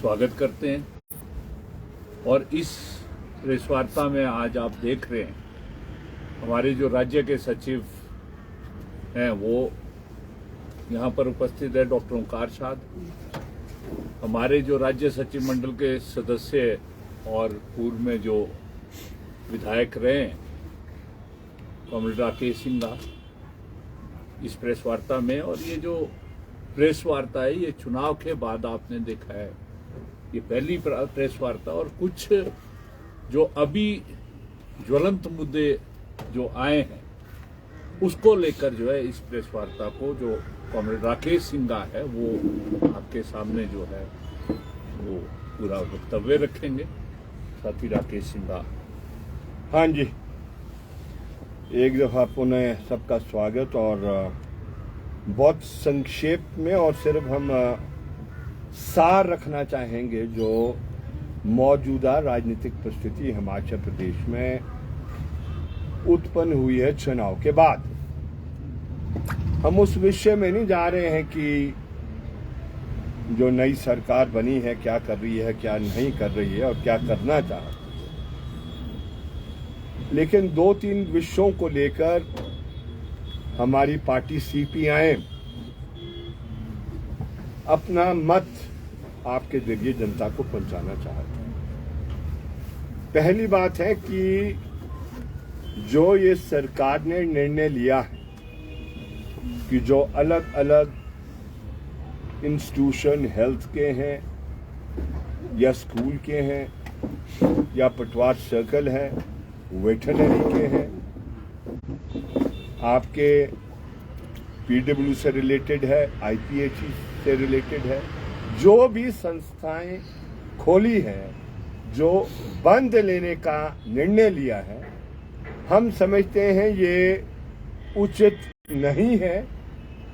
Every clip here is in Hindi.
स्वागत करते हैं। और इस प्रेस वार्ता में आज आप देख रहे हैं हमारे जो राज्य के सचिव हैं वो यहाँ पर उपस्थित है, डॉक्टर ओंकार शाद। हमारे जो राज्य सचिव मंडल के सदस्य और पूर्व में जो विधायक रहे हैं कॉमरेड राकेश सिंघा इस प्रेस वार्ता में। और ये जो प्रेस वार्ता है ये चुनाव के बाद आपने देखा है, ये पहली प्रेस वार्ता। और कुछ जो अभी ज्वलंत मुद्दे जो आए हैं उसको लेकर जो है इस प्रेस वार्ता को जो कॉमरेड राकेश सिंघा है वो आपके सामने जो है वो पूरा वक्तव्य रखेंगे। साथी राकेश सिंघा। हाँ जी, एक दफ़ा पुनः सबका स्वागत। और बहुत संक्षेप में और सिर्फ हम सार रखना चाहेंगे जो मौजूदा राजनीतिक परिस्थिति हिमाचल प्रदेश में उत्पन्न हुई है चुनाव के बाद। हम उस विषय में नहीं जा रहे हैं कि जो नई सरकार बनी है क्या कर रही है, क्या नहीं कर रही है और क्या करना चाहती है, लेकिन 2-3 विषयों को लेकर हमारी पार्टी सीपीआईएम अपना मत आपके जरिए जनता को पहुंचाना चाहती है। पहली बात है कि जो ये सरकार ने निर्णय लिया है कि जो अलग अलग इंस्टीट्यूशन हेल्थ के हैं या स्कूल के हैं या पटवार सर्कल है, वेटरनरी के हैं, आपके पीडब्ल्यू से रिलेटेड है, आईपीएचई से रिलेटेड है, जो भी संस्थाएं खोली हैं, जो बंद लेने का निर्णय लिया है, हम समझते हैं ये उचित नहीं है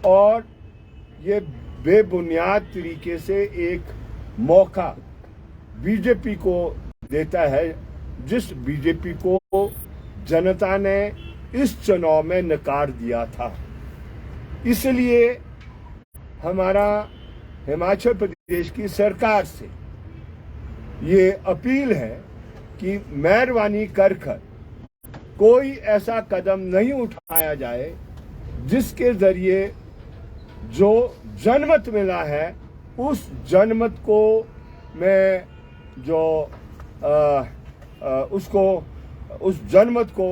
और ये बेबुनियाद तरीके से एक मौका बीजेपी को देता है, जिस बीजेपी को जनता ने इस चुनाव में नकार दिया था। इसलिए हमारा हिमाचल प्रदेश की सरकार से ये अपील है कि मेहरबानी कर कोई ऐसा कदम नहीं उठाया जाए जिसके जरिए जो जनमत मिला है उस जनमत को में जो उस जनमत को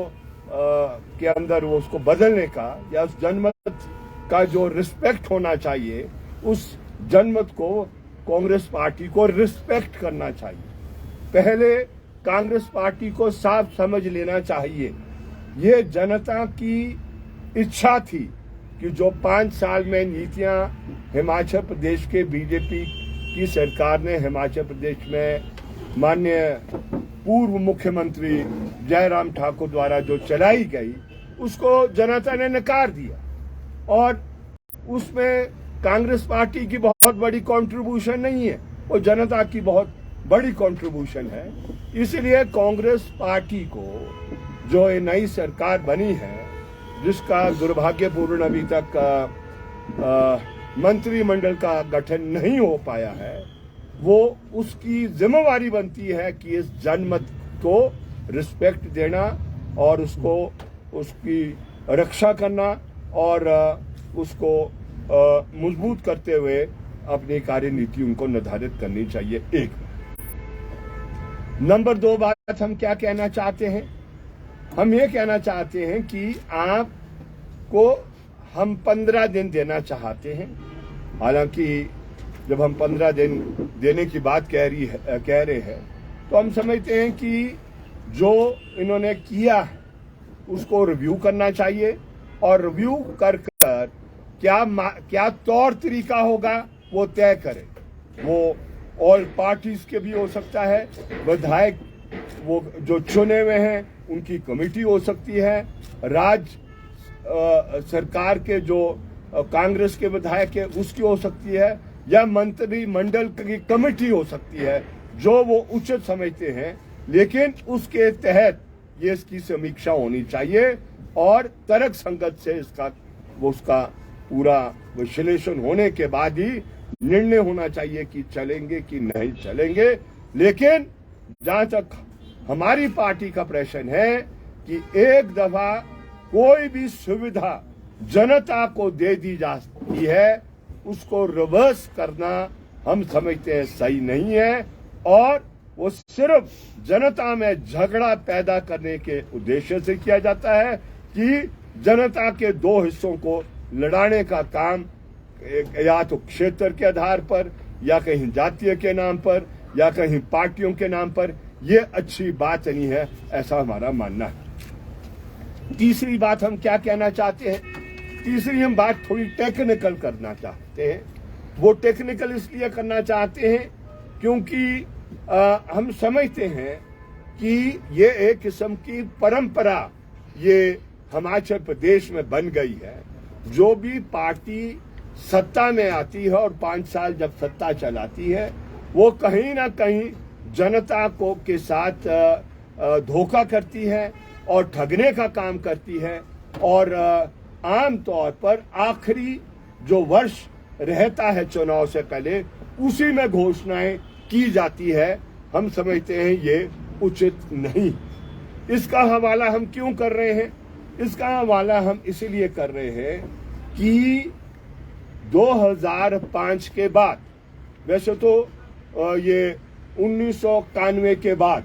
के अंदर वो उसको बदलने का या उस जनमत का जो रिस्पेक्ट होना चाहिए उस जनमत को कांग्रेस पार्टी को रिस्पेक्ट करना चाहिए। पहले कांग्रेस पार्टी को साफ समझ लेना चाहिए, ये जनता की इच्छा थी कि जो 5 साल में नीतियां हिमाचल प्रदेश के बीजेपी की सरकार ने हिमाचल प्रदेश में माननीय पूर्व मुख्यमंत्री जयराम ठाकुर द्वारा जो चलाई गई उसको जनता ने नकार दिया और उसमें कांग्रेस पार्टी की बहुत बड़ी कंट्रीब्यूशन नहीं है, वो जनता की बहुत बड़ी कंट्रीब्यूशन है। इसलिए कांग्रेस पार्टी को जो ये नई सरकार बनी है जिसका दुर्भाग्यपूर्ण अभी तक मंत्रिमंडल का गठन नहीं हो पाया है, वो उसकी जिम्मेवारी बनती है कि इस जनमत को रिस्पेक्ट देना और उसको उसकी रक्षा करना और उसको मजबूत करते हुए अपनी कार्यनीति उनको निर्धारित करनी चाहिए। एक नंबर 2 बात हम क्या कहना चाहते हैं, हम ये कहना चाहते हैं कि आपको हम 15 दिन देना चाहते हैं। हालांकि जब हम 15 दिन देने की बात कह रहे हैं तो हम समझते हैं कि जो इन्होंने किया है उसको रिव्यू करना चाहिए और रिव्यू कर क्या तौर तरीका होगा वो तय करें। वो ऑल पार्टीज के भी हो सकता है, विधायक वो जो चुने हुए हैं उनकी कमेटी हो सकती है, सरकार के जो कांग्रेस के विधायक है उसकी हो सकती है या मंत्रिमंडल की कमेटी हो सकती है, जो वो उचित समझते हैं। लेकिन उसके तहत ये इसकी समीक्षा होनी चाहिए और तर्क संगत से उसका पूरा विश्लेषण होने के बाद ही निर्णय होना चाहिए कि चलेंगे कि नहीं चलेंगे। लेकिन जहां तक हमारी पार्टी का प्रश्न है कि एक दफा कोई भी सुविधा जनता को दे दी जाती है, उसको रिवर्स करना हम समझते हैं सही नहीं है, और वो सिर्फ जनता में झगड़ा पैदा करने के उद्देश्य से किया जाता है कि जनता के दो हिस्सों को लड़ाने का काम, या तो क्षेत्र के आधार पर, या कहीं जातीय के नाम पर, या कहीं पार्टियों के नाम पर। ये अच्छी बात नहीं है, ऐसा हमारा मानना है। तीसरी बात हम क्या कहना चाहते हैं, तीसरी हम बात थोड़ी टेक्निकल करना चाहते हैं। वो टेक्निकल इसलिए करना चाहते हैं क्योंकि हम समझते हैं कि ये एक किस्म की परंपरा ये हिमाचल प्रदेश में बन गई है। जो भी पार्टी सत्ता में आती है और 5 साल जब सत्ता चलाती है, वो कहीं ना कहीं जनता को के साथ धोखा करती है और ठगने का काम करती है, और आम तौर पर आखिरी जो वर्ष रहता है चुनाव से पहले, उसी में घोषणाएं की जाती है। हम समझते हैं ये उचित नहीं। इसका हवाला हम क्यों कर रहे हैं? इसका हवाला हम इसलिए कर रहे हैं कि 2005 के बाद, वैसे तो ये 1991 के बाद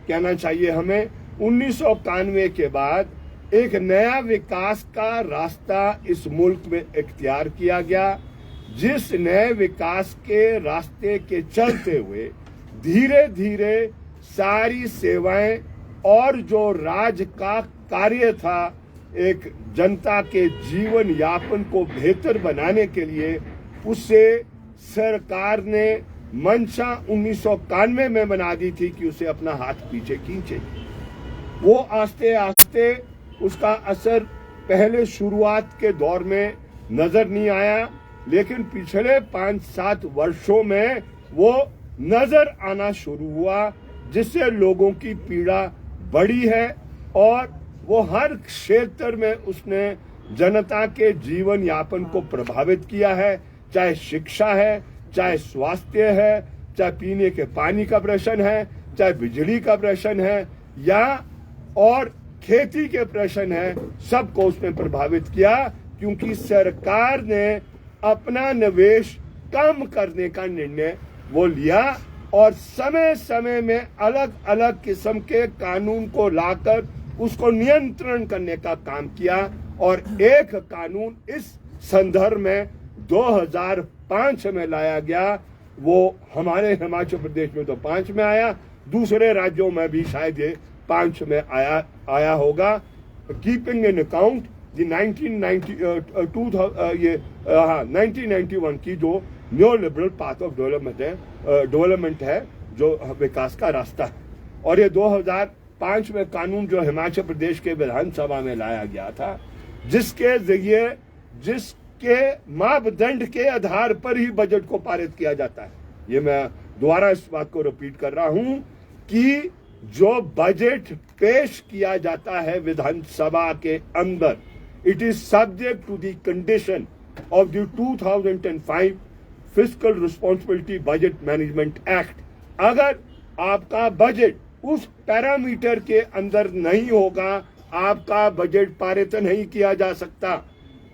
कहना चाहिए हमें, 1991 के बाद एक नया विकास का रास्ता इस मुल्क में इख्तियार किया गया, जिस नए विकास के रास्ते के चलते हुए धीरे धीरे सारी सेवाएं और जो राज का कार्य था, एक जनता के जीवन यापन को बेहतर बनाने के लिए, उसे सरकार ने मंशा 1991 में बना दी थी कि उसे अपना हाथ पीछे खींचे। वो आस्ते आस्ते उसका असर पहले शुरुआत के दौर में नजर नहीं आया, लेकिन पिछले 5-7 वर्षों में वो नजर आना शुरू हुआ, जिससे लोगों की पीड़ा बढ़ी है और वो हर क्षेत्र में उसने जनता के जीवन यापन को प्रभावित किया है। चाहे शिक्षा है, चाहे स्वास्थ्य है, चाहे पीने के पानी का प्रश्न है, चाहे बिजली का प्रश्न है, या और खेती के प्रश्न है, सबको उसने प्रभावित किया, क्योंकि सरकार ने अपना निवेश कम करने का निर्णय वो लिया और समय समय में अलग अलग किस्म के कानून को लाकर उसको नियंत्रण करने का काम किया। और एक कानून इस संदर्भ में 2005 में लाया गया, वो हमारे हिमाचल प्रदेश में तो 5 में आया, दूसरे राज्यों में भी शायद ये 5 में आया होगा। कीपिंग इन अकाउंट दी 1991 की जो new liberal path of development है, जो विकास का रास्ता है। और ये 2005 में कानून जो हिमाचल प्रदेश के विधानसभा में लाया गया था, जिसके जरिए जिसके मापदंड के आधार पर ही बजट को पारित किया जाता है। ये मैं दोबारा इस बात को रिपीट कर रहा हूं कि जो बजट पेश किया जाता है विधानसभा के अंदर, it is subject to the condition of the 2005 fiscal responsibility budget management act. अगर आपका बजट उस पैरामीटर के अंदर नहीं होगा, आपका बजट पारित नहीं किया जा सकता।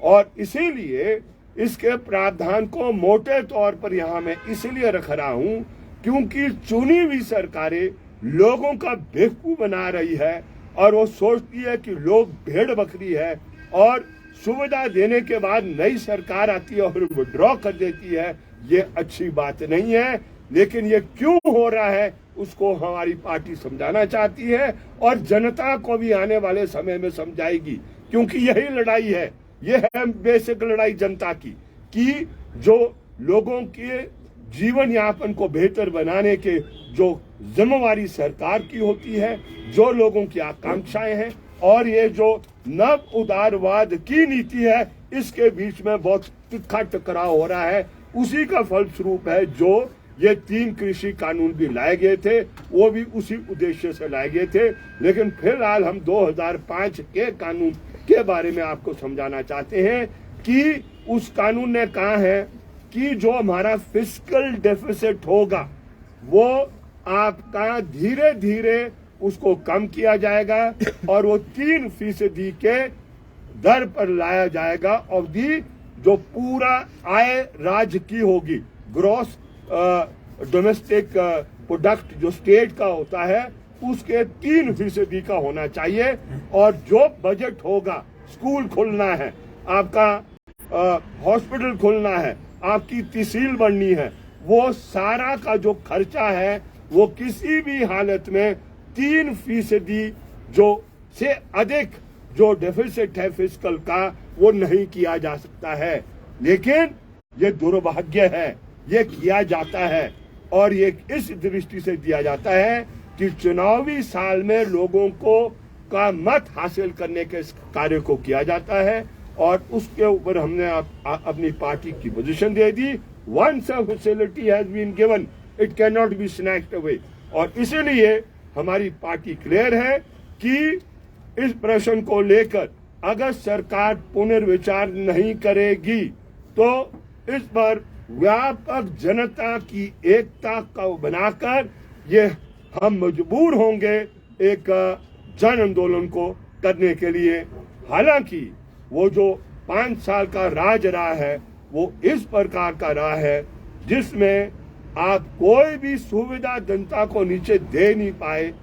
और इसीलिए इसके प्रावधान को मोटे तौर पर यहां मैं इसलिए रख रहा हूं क्योंकि चुनी हुई सरकारें लोगों का बेवकूफ बना रही है और वो सोचती है कि लोग भेड़ बकरी है, और सुविधा देने के बाद नई सरकार आती है और विड्रॉ कर देती है। ये अच्छी बात नहीं है, लेकिन ये क्यों हो रहा है उसको हमारी पार्टी समझाना चाहती है और जनता को भी आने वाले समय में समझाएगी, क्योंकि यही लड़ाई है। ये है बेसिक लड़ाई जनता की, कि जो लोगों के जीवन यापन को बेहतर बनाने के जो जिम्मेवारी सरकार की होती है, जो लोगों की आकांक्षाएं हैं, और ये जो नव उदारवाद की नीति है, इसके बीच में बहुत तिखा टकराव हो रहा है। उसी का फलस्वरूप है जो ये 3 कृषि कानून भी लाए गए थे, वो भी उसी उद्देश्य से लाए गए थे। लेकिन फिलहाल हम 2005 के कानून के बारे में आपको समझाना चाहते हैं कि उस कानून ने कहा है कि जो हमारा फिस्कल डेफिसिट होगा वो आपका धीरे धीरे उसको कम किया जाएगा और वो 3% के दर पर लाया जाएगा और दी जो पूरा आय राज्य की होगी, ग्रॉस डोमेस्टिक प्रोडक्ट जो स्टेट का होता है उसके 3% का होना चाहिए। और जो बजट होगा, स्कूल खुलना है, आपका हॉस्पिटल खुलना है, आपकी तहसील बननी है, वो सारा का जो खर्चा है वो किसी भी हालत में 3% जो से अधिक जो डेफिसिट है फिस्कल का वो नहीं किया जा सकता है। लेकिन ये दुर्भाग्य है, ये किया जाता है और ये इस दृष्टि से दिया जाता है कि चुनावी साल में लोगों को का मत हासिल करने के कार्य को किया जाता है और उसके ऊपर हमने अपनी पार्टी की position they the. Once a facility has been given, it cannot be snatched away। और इसीलिए हमारी पार्टी क्लियर है कि इस प्रश्न को लेकर अगर सरकार पुनर्विचार नहीं करेगी तो इस पर व्यापक जनता की एकता को बनाकर ये हम मजबूर होंगे एक जन आंदोलन को करने के लिए। हालांकि वो जो 5 साल का राज रहा है वो इस प्रकार का रहा है जिसमें आप कोई भी सुविधा जनता को नीचे दे नहीं पाए,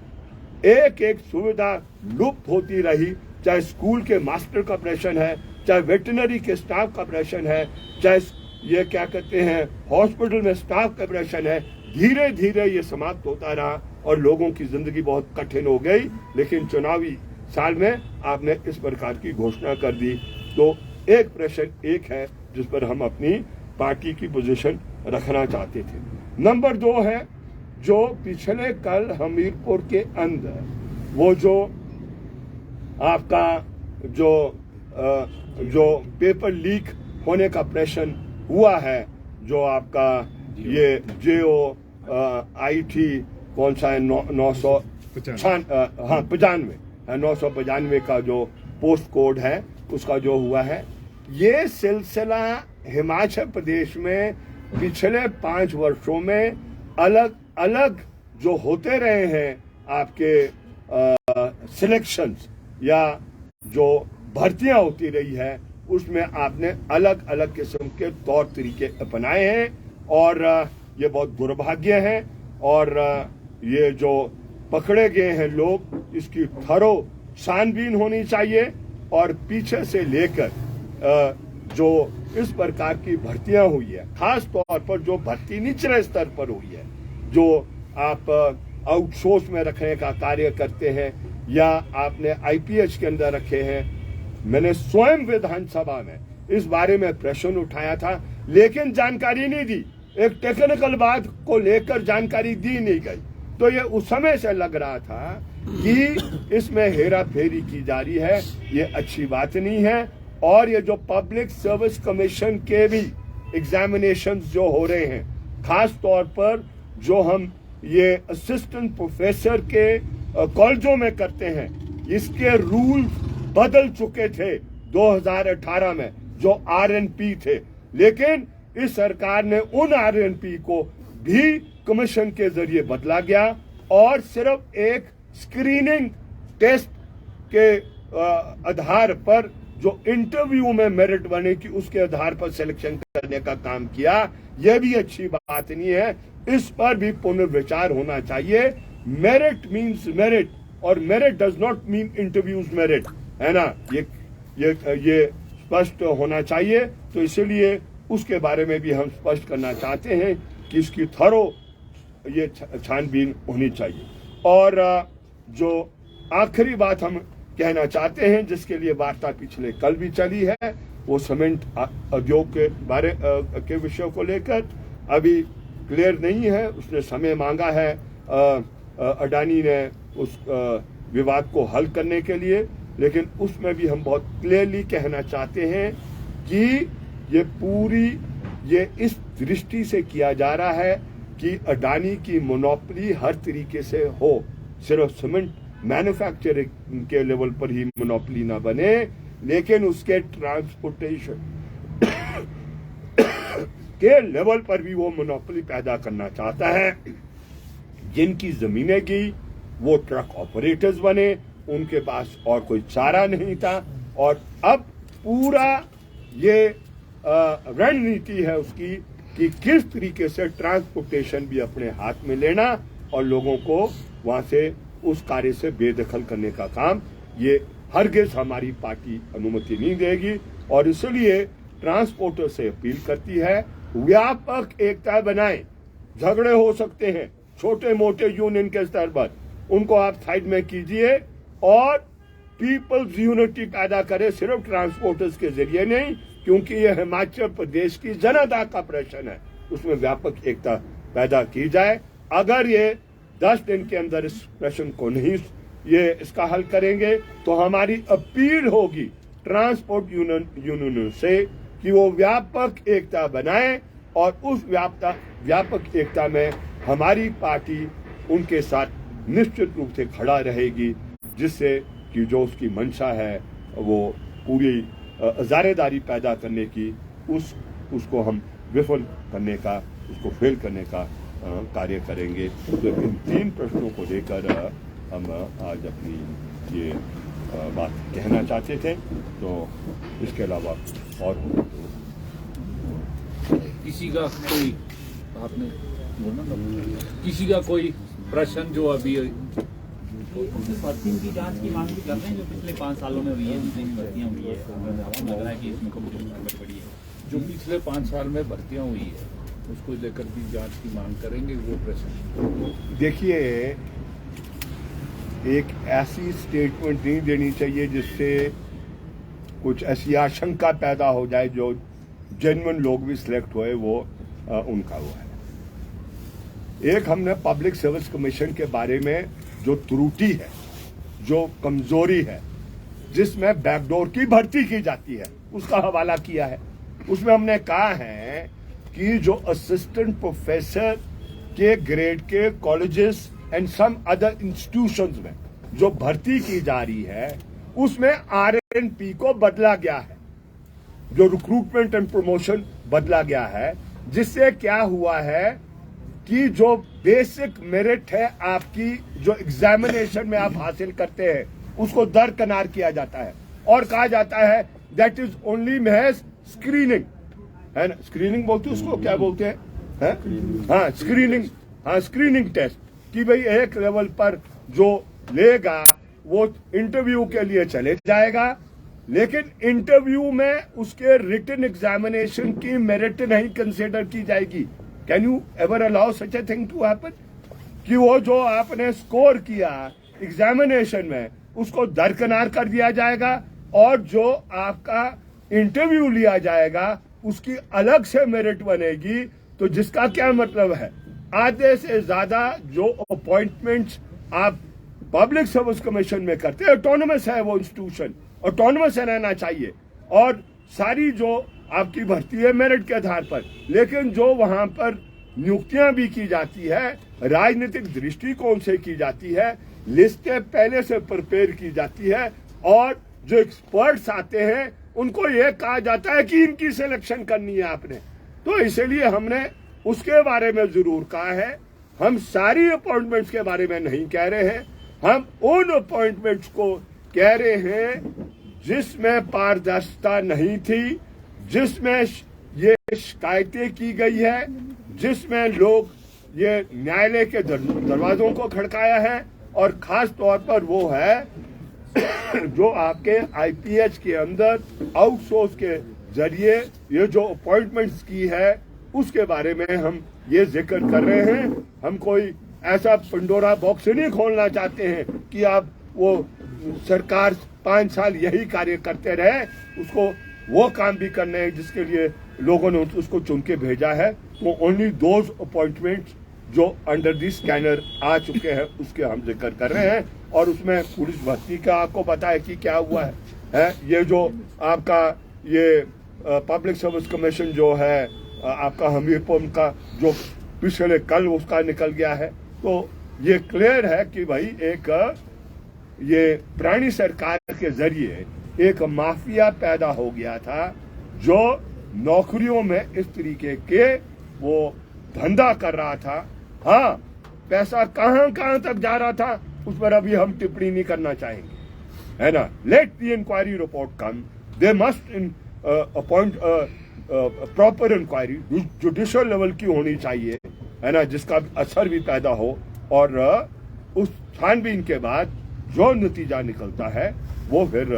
एक एक सुविधा लुप्त होती रही, चाहे स्कूल के मास्टर का प्रश्न है, चाहे वेटरनरी के स्टाफ का प्रश्न है, चाहे ये क्या कहते हैं हॉस्पिटल में स्टाफ का प्रश्न है। धीरे धीरे ये समाप्त होता रहा और लोगों की जिंदगी बहुत कठिन हो गई। लेकिन चुनावी साल में आपने इस प्रकार की घोषणा कर दी। तो एक प्रश्न एक है जिस पर हम अपनी पार्टी की पोजीशन रखना चाहते थे। नंबर 2 है जो पिछले कल हमीरपुर के अंदर वो जो आपका जो पेपर लीक होने का प्रश्न हुआ है, जो आपका ये JO IT कौन सा है 995 का जो पोस्ट कोड है उसका जो हुआ है, ये सिलसिला हिमाचल प्रदेश में पिछले 5 वर्षों में अलग अलग जो होते रहे हैं आपके सिलेक्शंस या जो भर्तियां होती रही है उसमें आपने अलग अलग किस्म के तौर तरीके अपनाए हैं और ये बहुत दुर्भाग्य है। और ये जो पकड़े गए हैं लोग, इसकी थरो छानबीन होनी चाहिए और पीछे से लेकर जो इस प्रकार की भर्तियां हुई है, खास तौर पर जो भर्ती निचले स्तर पर हुई है, जो आप आउटसोर्स में रखने का कार्य करते हैं या आपने IPH के अंदर रखे हैं। मैंने स्वयं विधानसभा में इस बारे में प्रश्न उठाया था लेकिन जानकारी नहीं दी, एक टेक्निकल बात को लेकर जानकारी दी नहीं गई। तो ये उस समय से लग रहा था कि इसमें हेरा फेरी की जा रही है, ये अच्छी बात नहीं है। और ये जो पब्लिक सर्विस कमीशन के भी एग्जामिनेशंस जो हो रहे हैं, खास तौर पर जो हम ये असिस्टेंट प्रोफेसर के कॉलेजों में करते हैं, इसके रूल बदल चुके थे 2018 में जो RNP थे, लेकिन इस सरकार ने उन RNP को भी कमीशन के जरिए बदला गया और सिर्फ एक स्क्रीनिंग टेस्ट के आधार पर जो इंटरव्यू में मेरिट बने की उसके आधार पर सिलेक्शन करने का काम किया। यह भी अच्छी बात नहीं है, इस पर भी पुनर्विचार होना चाहिए। मेरिट मीन्स मेरिट और merit does not mean interviews merit, है ना, ये स्पष्ट होना चाहिए। तो इसलिए उसके बारे में भी हम स्पष्ट करना चाहते हैं कि इसकी थरो ये छानबीन होनी चाहिए। और जो आखिरी बात हम कहना चाहते हैं जिसके लिए वार्ता पिछले कल भी चली है, वो सीमेंट उद्योग के बारे के विषय को लेकर अभी क्लियर नहीं है। उसने समय मांगा है अडानी ने उस विवाद को हल करने के लिए, लेकिन उसमें भी हम बहुत क्लियरली कहना चाहते हैं कि ये इस दृष्टि से किया जा रहा है कि अडानी की मोनोपोली हर तरीके से हो, सिर्फ सीमेंट मैन्युफैक्चरिंग के लेवल पर ही मोनोपोली ना बने, लेकिन उसके के लेवल पर भी वो मोनोपोली पैदा करना चाहता है। जिनकी जमीनें गई वो ट्रक ऑपरेटर्स बने, उनके पास और कोई चारा नहीं था, और अब पूरा ये रणनीति है उसकी कि किस तरीके से ट्रांसपोर्टेशन भी अपने हाथ में लेना और लोगों को वहां से उस कार्य से बेदखल करने का काम, ये हरगिज हमारी पार्टी अनुमति नहीं देगी। और इसलिए ट्रांसपोर्टर से अपील करती है, व्यापक एकता बनाएं। झगड़े हो सकते हैं छोटे मोटे यूनियन के स्तर पर, उनको आप साइड में कीजिए और पीपल्स यूनिटी पैदा करें, सिर्फ ट्रांसपोर्टर्स के जरिए नहीं, क्योंकि ये हिमाचल प्रदेश की जनता का प्रश्न है, उसमें व्यापक एकता पैदा की जाए। अगर ये 10 दिन के अंदर इस प्रश्न को नहीं ये इसका हल करेंगे तो हमारी अपील होगी ट्रांसपोर्ट यूनियन से कि वो व्यापक एकता बनाए, और उस व्यापक एकता में हमारी पार्टी उनके साथ निश्चित रूप से खड़ा रहेगी, जिससे कि जो उसकी मंशा है वो पूरी ज़ारेदारी पैदा करने की उसको हम विफल करने का, उसको फेल करने का कार्य करेंगे। तो इन 3 प्रश्नों को लेकर हम आज अपनी ये बात कहना चाहते थे। तो इसके अलावा और किसी का कोई आपने बोला ना, किसी का कोई प्रश्न जो अभी भर्ती की जांच की मांग भी कर रहे हैं जो पिछले 5 सालों में हुई है, जितनी भर्तियां हुई है, हमें लग रहा है कि इसमें गड़बड़ी है। जो पिछले 5 साल में भर्तियां हुई है उसको लेकर भी जांच की मांग करेंगे। वो प्रश्न देखिए, एक ऐसी स्टेटमेंट नहीं देनी चाहिए जिससे कुछ ऐसी आशंका पैदा हो जाए जो जेन्युइन लोग भी सिलेक्ट हुए वो उनका हुआ है। एक हमने पब्लिक सर्विस कमीशन के बारे में जो त्रुटि है, जो कमजोरी है, जिसमें बैकडोर की भर्ती की जाती है, उसका हवाला किया है। उसमें हमने कहा है कि जो असिस्टेंट प्रोफेसर के ग्रेड के colleges and some other institutions में जो भर्ती की जा रही है उसमें RNP को बदला गया है, जो रिक्रूटमेंट एंड प्रमोशन बदला गया है, जिससे क्या हुआ है कि जो बेसिक मेरिट है आपकी, जो एग्जामिनेशन में आप हासिल करते हैं, उसको दरकिनार किया जाता है और कहा जाता है दैट इज ओनली महज स्क्रीनिंग, है ना? स्क्रीनिंग बोलते हैं उसको, क्या बोलते हैं? हाँ, स्क्रीनिंग, हाँ, स्क्रीनिंग टेस्ट, कि भाई एक लेवल पर जो लेगा वो इंटरव्यू के लिए चले जाएगा, लेकिन इंटरव्यू में उसके रिटन एग्जामिनेशन की मेरिट नहीं कंसिडर की जाएगी। Can you ever allow such a thing to happen कि वो जो आपने स्कोर किया एग्जामिनेशन में उसको दरकिनार कर दिया जाएगा और जो आपका इंटरव्यू लिया जाएगा उसकी अलग से मेरिट बनेगी। तो जिसका क्या मतलब है, आधे से ज्यादा जो अपॉइंटमेंट्स आप पब्लिक सर्विस कमीशन में करते हैं, ऑटोनमस है वो इंस्टीट्यूशन, ऑटोनमस रहना चाहिए, और सारी जो आपकी भर्ती है मेरिट के आधार पर, लेकिन जो वहां पर नियुक्तियां भी की जाती है राजनीतिक दृष्टिकोण से की जाती है, लिस्टें पहले से प्रिपेयर की जाती है, और जो एक्सपर्ट्स आते हैं उनको यह कहा जाता है कि इनकी सिलेक्शन करनी है आपने। तो इसलिए हमने उसके बारे में जरूर कहा है, हम सारी अपॉइंटमेंट्स के बारे में नहीं कह रहे हैं, हम उन अपॉइंटमेंट्स को कह रहे हैं जिसमें पारदर्शिता नहीं थी, जिसमें ये शिकायतें की गई है, जिसमें लोग ये न्यायालय के दरवाजों को खड़काया है, और खास तौर पर वो है जो आपके IPH के अंदर आउटसोर्स के जरिए ये जो अपॉइंटमेंट्स की है उसके बारे में हम ये जिक्र कर रहे हैं। हम कोई ऐसा पंडोरा बॉक्स नहीं खोलना चाहते हैं कि आप वो सरकार 5 साल यही कार्य करते रहे, उसको वो काम भी करने हैं जिसके लिए लोगों ने उसको चुन के भेजा है। वो ओनली दोज अपॉइंटमेंट्स जो अंडर दी स्कैनर आ चुके हैं उसके हम जिक्र कर रहे हैं, और उसमें पुलिस भर्ती का आपको पता है कि क्या हुआ है? ये जो आपका ये पब्लिक सर्विस कमीशन जो है आपका हमीरपुर का जो पिछले कल उसका निकल गया है, तो ये क्लियर है कि भाई एक ये पुरानी सरकार के जरिए एक माफिया पैदा हो गया था जो नौकरियों में इस तरीके के वो धंधा कर रहा था। हाँ, पैसा कहां कहां तक जा रहा था उस पर अभी हम टिप्पणी नहीं करना चाहेंगे, है ना। Let the inquiry report come, they must appoint proper inquiry, judicial level की होनी चाहिए, है ना, जिसका असर भी पैदा हो, और उस छानबीन के बाद जो नतीजा निकलता है वो फिर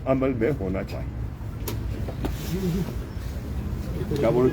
अमल में होना चाहिए। क्या बोलो